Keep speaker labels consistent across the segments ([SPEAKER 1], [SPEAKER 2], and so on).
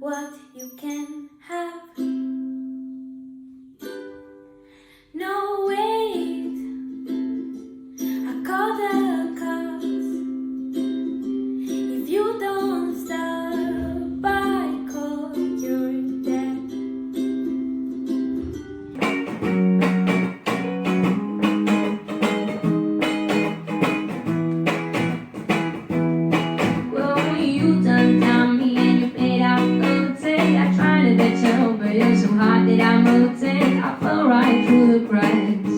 [SPEAKER 1] what you can have. No, wait, I call the cops. If you don't stop, I call your dad.
[SPEAKER 2] Well, you done down me and you paid out rotate. I tried to get you, but you're so hot that I mutate. I fell right through the cracks.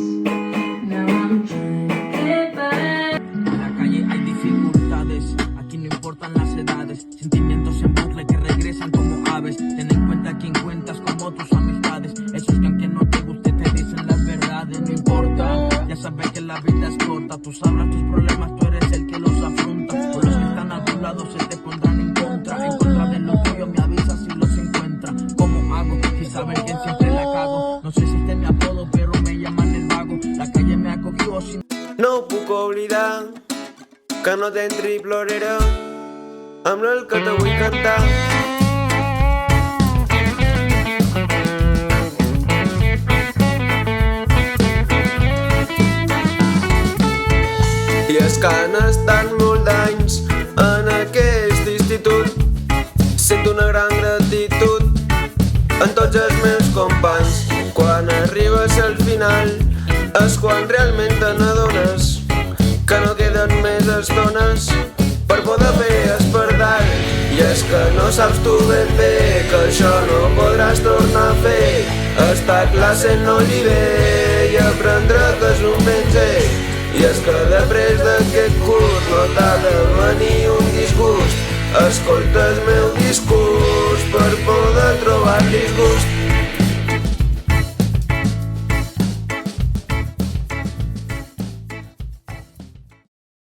[SPEAKER 2] Now I'm trying to get back.
[SPEAKER 3] En la calle hay dificultades, aquí no importan las edades, sentimientos en bucle que regresan como aves. Ten en cuenta quién cuentas como tus amistades, esos que aunque no te guste te dicen las verdades. No importa, ya sabes que la vida es corta, tú sabrás tus problemas, tú eres el que los afronta. Por los que están a tu lado se te pondrán en contra de lo tuyo me avisas si los encuentra. ¿Cómo hago? Si saben que siempre la cago, no sé si este es mi apodo pero me llaman el vago. La calle me acogió sin...
[SPEAKER 4] No puc oblidar que no t'entri plorera amb el que te vull cantar. I és que han estat molt d'anys en aquest institut. Sento una gran gratitud en tots els meus companys. Quan arribes al final és quan realment te n'adones que no queden més estones per poder fer esperdar. I és que no saps tu ben bé que això no podràs tornar a fer. Estar a classe no li ve i aprendre que és un benzer. I és que després d'aquest curs no t'ha de venir un disgust. Escolta el meu discurs per poder trobar-li gust.